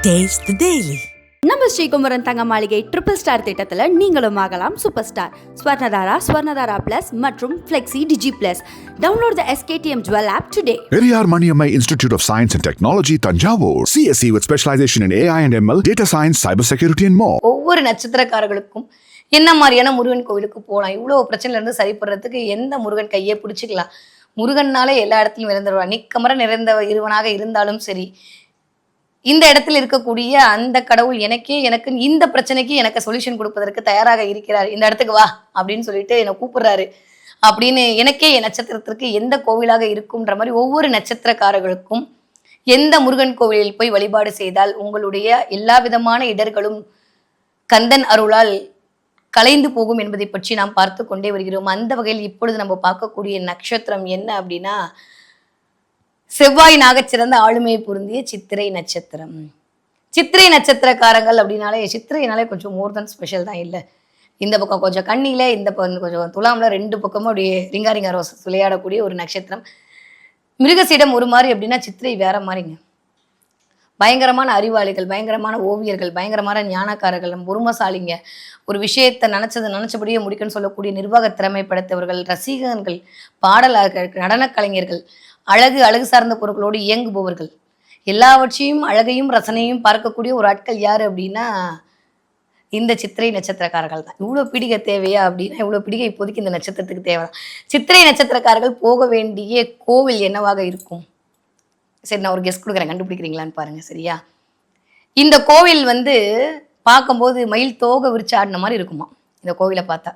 Taste the Daily. நம்ம ஸ்ரீகுமரன் தங்க மாளிகை ட்ரிபிள் ஸ்டார் திட்டத்தில் நீங்களும் ஆகலாம் சூப்பர் ஸ்டார். ஸ்வர்ணதாரா பிளஸ் மற்றும் flexi digi plus. Download the SKTM Jewel app today. Periyar Maniammai Institute of Science and Technology, Tanjavur. CSE with specialization in AI and ML, data science, cybersecurity and more. ஒவ்வொரு நட்சத்திரக்காரர்களுக்கும் என்ன மாதிரியான முருகன் கோவிலுக்கு போகலாம், இவ்வளோ பிரச்சனைல இருந்து சரிப்படுறதுக்கு எந்த முருகன் கையை பிடிச்சிக்கலாம். முருகன்னாலே எல்லா இடத்துலையும் நிறைந்தவா, நிக்கமர நிறைந்த இருவனாக இருந்தாலும் சரி, இந்த இடத்துல இருக்கக்கூடிய அந்த கடவுள் எனக்கு இந்த பிரச்சனைக்கு எனக்கு சொல்யூஷன் கொடுப்பதற்கு தயாராக இருக்கிறார், இந்த இடத்துக்கு வா அப்படின்னு சொல்லிட்டு என்னை கூப்பிடுறாரு அப்படின்னு எனக்கே என் நட்சத்திரத்திற்கு எந்த கோவிலாக இருக்கும்ன்ற மாதிரி ஒவ்வொரு நட்சத்திரக்காரர்களுக்கும் எந்த முருகன் கோவிலில் போய் வழிபாடு செய்தால் உங்களுடைய எல்லா விதமான இடர்களும் கந்தன் அருளால் கலைந்து போகும் என்பதை பற்றி நாம் பார்த்து கொண்டே வருகிறோம். அந்த வகையில் இப்பொழுது நம்ம பார்க்கக்கூடிய நட்சத்திரம் என்ன அப்படின்னா, செவ்வாய் நாகச்சிறந்த ஆளுமையை பொருந்திய சித்திரை நட்சத்திரம். சித்திரை நட்சத்திரக்காரங்கள் அப்படின்னாலே சித்திரைனாலே கொஞ்சம் மோர் தென் ஸ்பெஷல் தான். இல்லை, இந்த பக்கம் கொஞ்சம் கண்ணியில, இந்த பக்கம் கொஞ்சம் துலாம்ல, ரெண்டு பக்கமும் அப்படியே ரிங்காரிங்க ரோஸ் விளையாடக்கூடிய ஒரு நட்சத்திரம். மிருகசீடம் ஒரு மாதிரி அப்படின்னா சித்திரை வேற மாதிரிங்க. பயங்கரமான அறிவாளிகள், பயங்கரமான ஓவியர்கள், பயங்கரமான ஞானக்காரர்கள், பொறுமசாலிங்க, ஒரு விஷயத்தை நினைச்சபடியே முடிக்கணும்னு சொல்லக்கூடிய நிர்வாக திறமை படைத்தவர்கள், ரசிகர்கள், பாடலாளர்கள், நடன கலைஞர்கள், அழகு சார்ந்த பொருட்களோடு இயங்குபவர்கள், எல்லாவற்றையும் அழகையும் ரசனையும் பார்க்கக்கூடிய ஒரு ஆட்கள் யாரு அப்படின்னா இந்த சித்திரை நட்சத்திரக்காரர்கள் தான். இவ்வளோ பிடிகை தேவையா அப்படின்னா இவ்வளோ பிடிகை இப்போதைக்கு இந்த நட்சத்திரத்துக்கு தேவைதான். சித்திரை நட்சத்திரக்காரர்கள் போக வேண்டிய கோவில் என்னவாக இருக்கும்? சரி, நான் ஒரு கெஸ்ட் கொடுக்குறேன், கண்டுபிடிக்கிறீங்களான்னு பாருங்க. சரியா? இந்த கோவில் பார்க்கும்போது மயில் தோகை விரிச்சு ஆடின மாதிரி இருக்குமா இந்த கோவிலை பார்த்தா.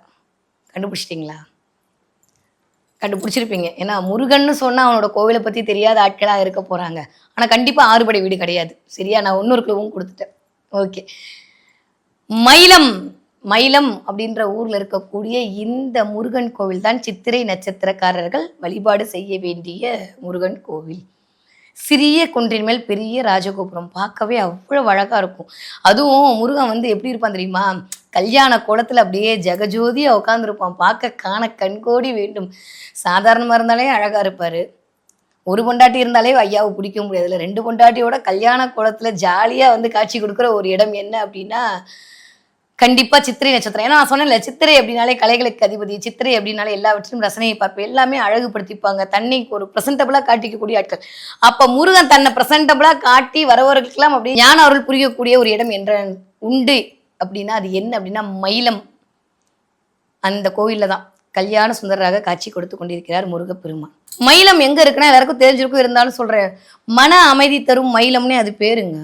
கண்டுபிடிச்சிட்டிங்களா? கண்டுபிடிச்சிருப்பீங்க. ஏன்னா முருகன்னு சொன்னா அவனோட கோவிலை பத்தி தெரியாத ஆட்களாக இருக்க போறாங்க. ஆனா கண்டிப்பா 6 படை வீடு கிடையாது. சரியா? நான் இன்னொரு கிளவும் கொடுத்துட்டேன். ஓகே, மயிலம் அப்படின்ற ஊர்ல இருக்கக்கூடிய இந்த முருகன் கோவில் தான் சித்திரை நட்சத்திரக்காரர்கள் வழிபாடு செய்ய வேண்டிய முருகன் கோவில். சிறிய குன்றின் மேல் பெரிய ராஜகோபுரம், பார்க்கவே அவ்வளவு அழகா இருக்கும். அதுவும் முருகன் எப்படி இருப்பான் தெரியுமா? கல்யாண கோலத்துல அப்படியே ஜெகஜோதியா உட்காந்துருப்பான், பார்க்க காண கண்கோடி வேண்டும். சாதாரணமா இருந்தாலே அழகா இருப்பாரு. ஒரு பொண்டாட்டி இருந்தாலே ஐயாவை பிடிக்க முடியாதுல்ல. 2 பொண்டாட்டியோட கல்யாண கோலத்துல ஜாலியா காட்சி கொடுக்குற ஒரு இடம் என்ன அப்படின்னா கண்டிப்பா சித்திரை நட்சத்திரம். ஏன்னா நான் சொன்னேன்ல, சித்திரை அப்படின்னாலே கலைகளுக்கு அதிபதி, சித்திரை அப்படின்னாலே எல்லாவற்றிலும் ரசனையை பார்ப்பேன், எல்லாமே அழகுபடுத்திப்பாங்க, தன்னை ஒரு பிரசன்டபிளா காட்டிக்கக்கூடிய ஆட்கள். அப்ப முருகன் தன்னை பிரசன்டபிளா காட்டி வரவர்களுக்கெல்லாம் அப்படி ஞான அருள் புரியக்கூடிய ஒரு இடம் என்ற உண்டு அப்படின்னா அது என்ன அப்படின்னா மயிலம். அந்த கோவில்ல தான் கல்யாண சுந்தரராக காட்சி கொடுத்து கொண்டிருக்கிறார் முருகப்பெருமான். மயிலம் எங்க இருக்குன்னா எல்லாருக்கும் தெரிஞ்சிருக்கும், இருந்தாலும் சொல்றேன், மன அமைதி தரும் மயிலம்னே அது பேருங்க.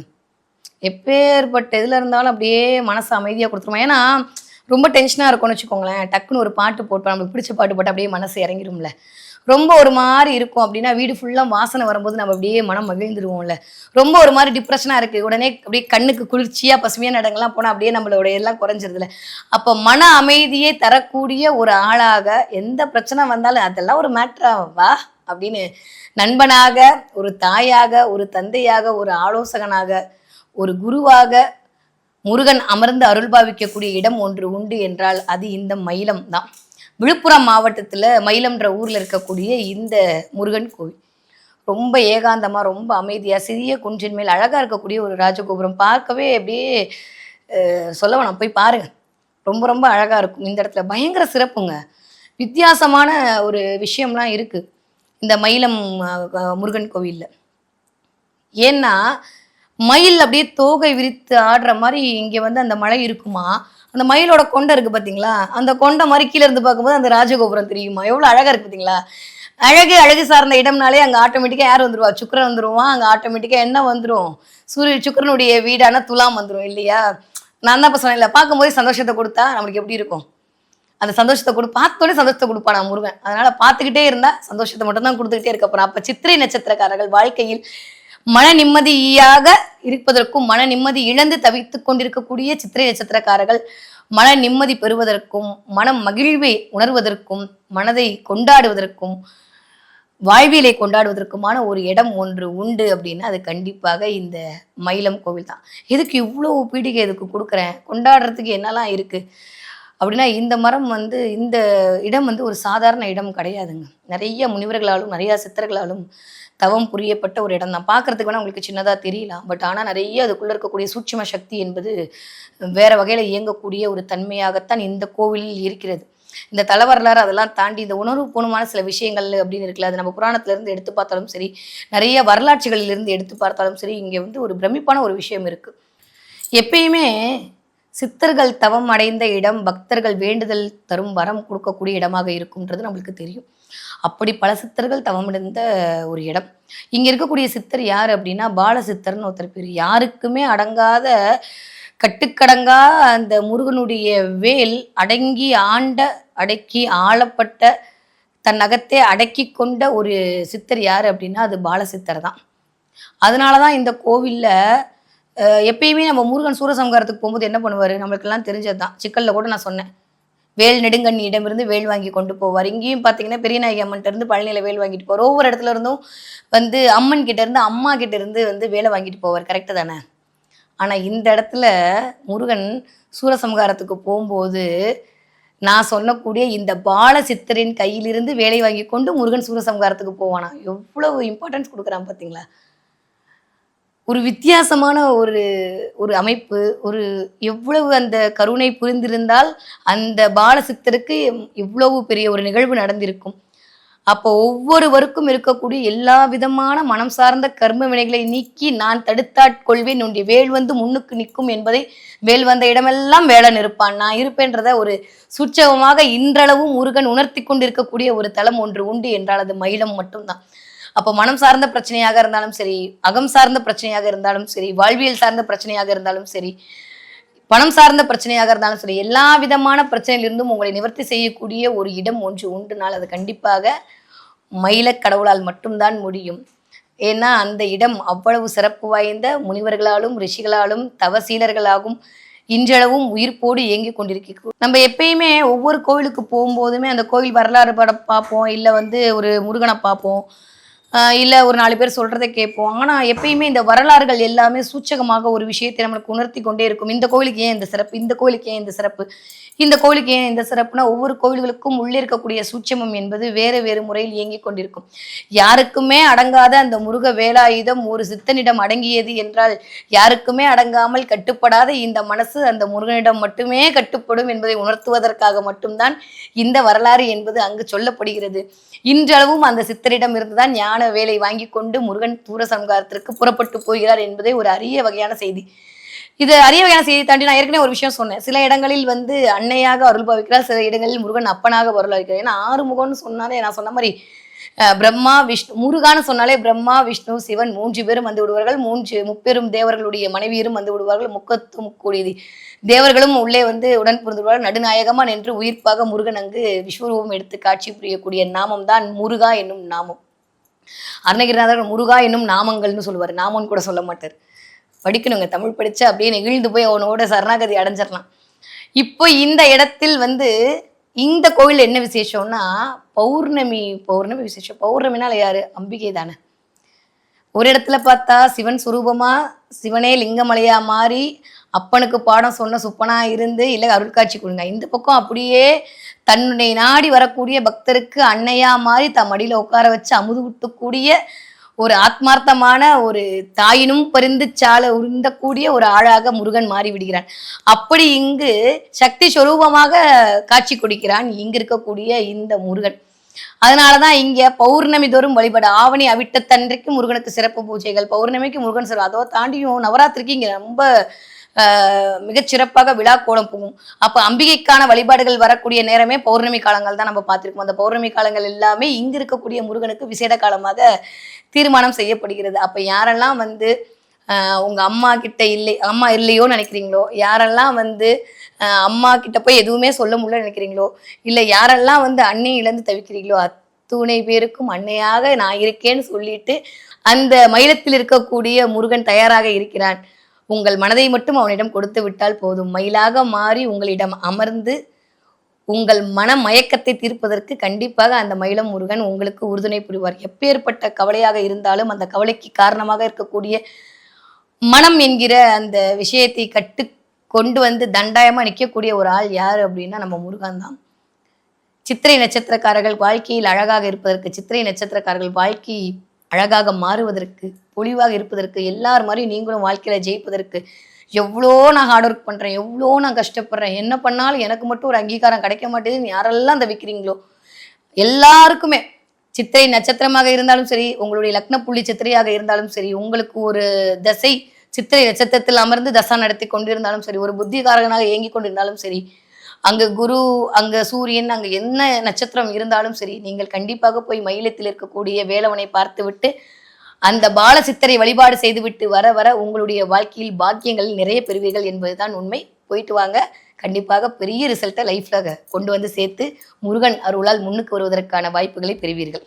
எப்பேற்பட்ட இதில் இருந்தாலும் அப்படியே மனசு அமைதியாக கொடுத்துருமா. ஏன்னா ரொம்ப டென்ஷனாக இருக்கும்னு வச்சுக்கோங்களேன், டக்குன்னு ஒரு பாட்டு போட்டு நம்மளுக்கு பிடிச்ச பாட்டு போட்டு அப்படியே மனசு இறங்கிடும்ல. ரொம்ப ஒரு மாதிரி இருக்கும் அப்படின்னா வீடு ஃபுல்லாக வாசனை வரும்போது நம்ம அப்படியே மனம் மகிழ்ந்துருவோம்ல. ரொம்ப ஒரு மாதிரி டிப்ரெஷனாக இருக்குது, உடனே அப்படியே கண்ணுக்கு குளிர்ச்சியாக பசுமையான இடங்கள்லாம் போனால் அப்படியே நம்மளோட எல்லாம் குறைஞ்சிருதுல. அப்போ மன அமைதியை தரக்கூடிய ஒரு ஆளாக எந்த பிரச்சனை வந்தாலும் அதெல்லாம் ஒரு மேட்ராவா அப்படின்னு நண்பனாக, ஒரு தாயாக, ஒரு தந்தையாக, ஒரு ஆலோசகனாக, ஒரு குருவாக முருகன் அமர்ந்து அருள் பாவிக்கக்கூடிய இடம் ஒன்று உண்டு என்றால் அது இந்த மயிலம் தான். விழுப்புரம் மாவட்டத்தில் மயிலம்ன்ற ஊரில் இருக்கக்கூடிய இந்த முருகன் கோவில் ரொம்ப ஏகாந்தமாக, ரொம்ப அமைதியாக, சிறிய குன்றின் மேல் அழகாக இருக்கக்கூடிய ஒரு ராஜகோபுரம். பார்க்கவே அப்படியே சொல்ல வேணாம், போய் பாருங்க, ரொம்ப ரொம்ப அழகாக இருக்கும். இந்த இடத்துல பயங்கர சிறப்புங்க, வித்தியாசமான ஒரு விஷயம்லாம் இருக்குது இந்த மயிலம் முருகன் கோவிலில். ஏன்னா மயில் அப்படியே தோகை விரித்து ஆடுற மாதிரி இங்கே அந்த மலை இருக்குமா, அந்த மயிலோட கொண்டை இருக்கு பார்த்தீங்களா, அந்த கொண்டை மாதிரி கீழே இருந்து பார்க்கும்போது அந்த ராஜகோபுரம் தெரியுமா, எவ்வளோ அழகாக இருக்கு பார்த்தீங்களா. அழகு சார்ந்த இடம்னாலே அங்கே ஆட்டோமேட்டிக்காக யார் வந்துருவா? சுக்கிரன் வந்துருவான். அங்கே ஆட்டோமேட்டிக்காக என்ன வந்துடும்? சுக்கிரனுடைய வீடான துலாம் வந்துடும் இல்லையா? நான் தான் இப்போ சொன்னேன்ல, பார்க்கும்போது சந்தோஷத்தை கொடுத்தா நம்மளுக்கு எப்படி இருக்கும்? அந்த சந்தோஷத்தை பார்த்தோன்னே சந்தோஷத்தை கொடுப்பான் நான் முருகன். அதனால பார்த்துக்கிட்டே இருந்தா சந்தோஷத்தை மட்டும் தான் கொடுத்துக்கிட்டே இருக்க போறான். அப்போ சித்திரை நட்சத்திரக்காரர்கள் வாழ்க்கையில் மன நிம்மதியாக இருப்பதற்கும், மன நிம்மதி இழந்து தவித்து கொண்டிருக்கக்கூடிய சித்திரை நட்சத்திரக்காரர்கள் மன நிம்மதி பெறுவதற்கும், மனம் மகிழ்வை உணர்வதற்கும், மனதை கொண்டாடுவதற்கும், வாழ்வியலை கொண்டாடுவதற்குமான ஒரு இடம் ஒன்று உண்டு அப்படின்னா அது கண்டிப்பாக இந்த மயிலம் கோவில் தான். எதுக்கு இவ்வளோ பீடிகை எதுக்கு கொடுக்குறேன்? கொண்டாடுறதுக்கு என்னெல்லாம் இருக்கு அப்படின்னா இந்த மரம் வந்து இந்த இடம் வந்து ஒரு சாதாரண இடம் கிடையாதுங்க. நிறைய முனிவர்களாலும் நிறைய சித்தர்களாலும் தவம் புரியப்பட்ட ஒரு இடம் தான். பார்க்கறதுக்கு வேணா உங்களுக்கு சின்னதாக தெரியலாம், பட் ஆனால் நிறைய அதுக்குள்ளே இருக்கக்கூடிய சூட்சும சக்தி என்பது வேற வகையில் இயங்கக்கூடிய ஒரு தன்மையாகத்தான் இந்த கோவிலில் இருக்கிறது. இந்த தல வரலாறு அதெல்லாம் தாண்டி இந்த உணர்வுபூர்வமான சில விஷயங்கள் அப்படின்னு இருக்குல்ல, அது நம்ம புராணத்திலிருந்து எடுத்து பார்த்தாலும் சரி, நிறைய வரலாற்றுகளிலிருந்து எடுத்து பார்த்தாலும் சரி, இங்கே வந்து ஒரு பிரமிப்பான ஒரு விஷயம் இருக்கு. எப்பயுமே சித்தர்கள் தவம் அடைந்த இடம் பக்தர்கள் வேண்டுதல் தரும் வரம் கொடுக்கக்கூடிய இடமாக இருக்கும்ன்றது நம்மளுக்கு தெரியும். அப்படி பல சித்தர்கள் தவமடைந்த ஒரு இடம். இங்க இருக்கக்கூடிய சித்தர் யார் அப்படின்னா பால சித்தர்னு ஒருத்தர் பேர். யாருக்குமே அடங்காத கட்டுக்கடங்கா அந்த முருகனுடைய வேல் அடக்கி ஆளப்பட்ட தன் அகத்தை அடக்கி கொண்ட ஒரு சித்தர் யார் அப்படின்னா அது பால சித்தர் தான். அதனாலதான் இந்த கோவில்ல எப்பயுமே நம்ம முருகன் சூரசம்ஹாரத்துக்கு போகும்போது என்ன பண்ணுவாரு, நம்மளுக்கெல்லாம் தெரிஞ்சது தான். சிக்கல்ல கூட நான் சொன்னேன், வேல் நெடுங்கண்ணியிடமிருந்து வேல் வாங்கி கொண்டு போவார். இங்கேயும் பார்த்தீங்கன்னா பெரியநாயகி அம்மன்ட்ட இருந்து பழனியில வேல் வாங்கிட்டு போவார். ஒவ்வொரு இடத்துல இருந்தும் வந்து அம்மன் கிட்ட இருந்து அம்மா கிட்ட இருந்து வந்து வேலை வாங்கிட்டு போவார். கரெக்டு தானே? ஆனா இந்த இடத்துல முருகன் சூரசம்ஹாரத்துக்கு போகும்போது நான் சொன்னக்கூடிய இந்த பால சித்தரின் கையிலிருந்து வேலை வாங்கி கொண்டு முருகன் சூரசம்ஹாரத்துக்கு போவானா. எவ்வளவு இம்பார்ட்டன்ஸ் கொடுக்குறான் பார்த்தீங்களா? ஒரு வித்தியாசமான ஒரு ஒரு அமைப்பு, ஒரு எவ்வளவு அந்த கருணை புரிந்திருந்தால் அந்த பாலசித்தருக்கு இவ்வளவு பெரிய ஒரு நிகழ்வு நடந்திருக்கும். அப்போ ஒவ்வொருவருக்கும் இருக்கக்கூடிய எல்லா விதமான மனம் சார்ந்த கர்ம வினைகளை நீக்கி நான் தடுத்தாட்கொள்வேன், உன்னுடைய வேல் வந்து முன்னுக்கு நிற்கும் என்பதை வேல் வந்த இடமெல்லாம் வேலன் இருப்பான், நான் இருப்பேன்றத ஒரு சுட்சவமாக இன்றளவும் முருகன் உணர்த்தி கொண்டிருக்கக்கூடிய ஒரு தலம் ஒன்று உண்டு என்றால் அது மயிலம் மட்டும்தான். அப்போ மனம் சார்ந்த பிரச்சனையாக இருந்தாலும் சரி, அகம் சார்ந்த பிரச்சனையாக இருந்தாலும் சரி, வாழ்வியல் சார்ந்த பிரச்சனையாக இருந்தாலும் சரி, பணம் சார்ந்த பிரச்சனையாக இருந்தாலும் சரி, எல்லா விதமான பிரச்சனையிலிருந்தும் உங்களை நிவர்த்தி செய்யக்கூடிய ஒரு இடம் ஒன்று உண்டுனால் அது கண்டிப்பாக மயில கடவுளால் மட்டும்தான் முடியும். ஏன்னா அந்த இடம் அவ்வளவு சிறப்பு வாய்ந்த முனிவர்களாலும் ரிஷிகளாலும் தவசீலர்களாகும் இன்றளவும் உயிர்ப்போடு இயங்கி கொண்டிருக்க. நம்ம எப்பயுமே ஒவ்வொரு கோவிலுக்கு போகும்போதுமே அந்த கோவில் வரலாறு படம் பார்ப்போம், இல்லை வந்து ஒரு முருகனை பார்ப்போம், இல்லை ஒரு 4 பேர் சொல்கிறத கேட்போம். ஆனால் எப்பயுமே இந்த வரலாறுகள் எல்லாமே சூச்சகமாக ஒரு விஷயத்தை நம்மளுக்கு உணர்த்தி கொண்டே இருக்கும். இந்த கோவிலுக்கு ஏன் இந்த சிறப்பு, இந்த கோவிலுக்கு ஏன் இந்த சிறப்பு, இந்த கோவிலுக்கு ஏன் இந்த சிறப்புனா ஒவ்வொரு கோவில்களுக்கும் உள்ளே இருக்கக்கூடிய சூட்சமம் என்பது வேறு வேறு முறையில் இயங்கி கொண்டிருக்கும். யாருக்குமே அடங்காத அந்த முருக வேலாயுதம் ஒரு சித்தனிடம் அடங்கியது என்றால் யாருக்குமே அடங்காமல் கட்டுப்படாத இந்த மனசு அந்த முருகனிடம் மட்டுமே கட்டுப்படும் என்பதை உணர்த்துவதற்காக மட்டும்தான் இந்த வரலாறு என்பது அங்கு சொல்லப்படுகிறது. இன்றளவும் அந்த சித்தரிடம் இருந்துதான் ஞான வேலை வாங்கி கொண்டு முருகன் சூரசம்ஹாரத்திற்கு புறப்பட்டு போகிறார் என்பதை ஒரு அரிய வகையான செய்தி. இது அரிய வகையான செய்தி தாண்டி நான் ஏற்கனவே ஒரு விஷயம் சொன்னேன். சில இடங்களில் வந்து அன்னையாக அருள் பாவிக்கிறார், சில இடங்களில் முருகன் அப்பனாக அருள் பாவிக்கிறார். ஏன்னா 6 முகம்னு சொன்னாலே நான் சொன்ன மாதிரி பிரம்மா விஷ்ணு முருகான்னு சொன்னாலே பிரம்மா விஷ்ணு சிவன் 3 பேரும் வந்து விடுவார்கள். 3 முப்பெரும் தேவர்களுடைய மனைவியரும் வந்து விடுவார்கள். முக்கோடி தேவர்களும் உள்ளே வந்து உடன் புரிந்துவிடுவார்கள். நடுநாயகமா நின்று உயிர்ப்பாக முருகன் அங்கு விஸ்வரூபம் எடுத்து காட்சி புரியக்கூடிய நாமம் தான் முருகா என்னும் நாமம். அருணகிரிநாதர் முருகா என்னும் நாமங்கள்னு சொல்லுவார், நாமம்னு கூட சொல்ல மாட்டார். படிக்கணுங்க, தமிழ் படிச்சா அப்படியே நெகிழ்ந்து போய் அவனோட சரணாகதி அடைஞ்சிடலாம். இப்போ இந்த இடத்தில் வந்து இந்த கோவில் என்ன விசேஷம்னா பௌர்ணமி விசேஷம். பௌர்ணமினால யாரு? அம்பிகை தானே. ஒரு இடத்துல பார்த்தா சிவன் சுரூபமா சிவனே லிங்கமலையா மாறி அப்பனுக்கு பாடம் சொன்ன சுப்பனா இருந்து இல்லை அருள்காட்சி கொடுங்க. இந்த பக்கம் அப்படியே தன்னுடைய நாடி வரக்கூடிய பக்தருக்கு அன்னையா மாறி தம் மடியில உட்கார வச்சு அமுது விட்டுக்கூடிய ஒரு ஆத்மார்த்தமான ஒரு தாயினும் பரிந்து சால உருந்தக்கூடிய ஒரு ஆளாக முருகன் மாறி விடுகிறான். அப்படி இங்கு சக்தி சொரூபமாக காட்சி கொடுக்கிறான் இங்கு இருக்கக்கூடிய இந்த முருகன். அதனாலதான் இங்க பௌர்ணமி தோறும் வழிபாடு. ஆவணி அவிட்டத்தன்றைக்கு முருகனுக்கு சிறப்பு பூஜைகள், பௌர்ணமிக்கு முருகன் சிறப்பு. அதோ தாண்டியும் நவராத்திரிக்கு இங்க ரொம்ப மிகச்சிறப்பாக விழா கோலம் போகும். அப்ப அம்பிகைக்கான வழிபாடுகள் வரக்கூடிய நேரமே பௌர்ணமி காலங்கள் தான் நம்ம பார்த்திருக்கோம். அந்த பௌர்ணமி காலங்கள் எல்லாமே இங்கு இருக்கக்கூடிய முருகனுக்கு விசேட காலமாக தீர்மானம் செய்யப்படுகிறது. அப்ப யாரெல்லாம் வந்து உங்க அம்மா இல்லையோன்னு நினைக்கிறீங்களோ, யாரெல்லாம் வந்து அம்மா கிட்ட போய் எதுவுமே சொல்ல முடியல நினைக்கிறீங்களோ, இல்லை யாரெல்லாம் வந்து அன்னை இழந்து தவிக்கிறீங்களோ, அத்துணை பேருக்கும் அன்னையாக நான் இருக்கேன்னு சொல்லிட்டு அந்த மயிலத்தில் இருக்கக்கூடிய முருகன் தயாராக இருக்கிறான். உங்கள் மனதை மட்டும் அவனிடம் கொடுத்து விட்டால் போதும். மயிலாக மாறி உங்களிடம் அமர்ந்து உங்கள் மன மயக்கத்தை தீர்ப்பதற்கு கண்டிப்பாக அந்த மயிலம் முருகன் உங்களுக்கு உறுதுணை புரிவார். எப்பேற்பட்ட கவலையாக இருந்தாலும் அந்த கவலைக்கு காரணமாக இருக்கக்கூடிய மனம் என்கிற அந்த விஷயத்தை கொண்டு வந்து தண்டாயமா நிற்கக்கூடிய ஒரு ஆள் யாரு அப்படின்னா நம்ம முருகன் தான். சித்திரை நட்சத்திரக்காரர்கள் வாழ்க்கையில் அழகாக இருப்பதற்கு, சித்திரை நட்சத்திரக்காரர்கள் வாழ்க்கை அழகாக மாறுவதற்கு, பொலிவாக இருப்பதற்கு, எல்லார் மாதிரியும் நீங்களும் வாழ்க்கையில ஜெயிப்பதற்கு எவ்வளோ நான் ஹார்ட் ஒர்க் பண்றேன், எவ்வளோ நான் கஷ்டப்படுறேன், என்ன பண்ணாலும் எனக்கு மட்டும் ஒரு அங்கீகாரம் கிடைக்க மாட்டேதுன்னு யாரெல்லாம் தவிக்கிறீங்களோ எல்லாருக்குமே, சித்திரை நட்சத்திரமாக இருந்தாலும் சரி, உங்களுடைய லக்ன புள்ளி சித்திரையாக இருந்தாலும் சரி, உங்களுக்கு ஒரு தசை சித்திரை நட்சத்திரத்தில் அமர்ந்து தசா நடத்தி கொண்டிருந்தாலும் சரி, ஒரு புத்திகாரகனாக இயங்கி கொண்டிருந்தாலும் சரி, அங்க குரு, அங்க சூரியன், அங்க என்ன நட்சத்திரம் இருந்தாலும் சரி, நீங்கள் கண்டிப்பாக போய் மயிலத்தில் இருக்கக்கூடிய வேலவனை பார்த்துவிட்டு அந்த பால சித்தரை வழிபாடு செய்துவிட்டு வர வர உங்களுடைய வாழ்க்கையில் பாக்கியங்கள் நிறைய பெறுவீர்கள் என்பதுதான் உண்மை. போயிட்டு வாங்க, கண்டிப்பாக பெரிய ரிசல்ட்டை லைஃப்ல கொண்டு வந்து சேர்த்து முருகன் அருளால் முன்னுக்கு வருவதற்கான வாய்ப்புகளை பெறுவீர்கள்.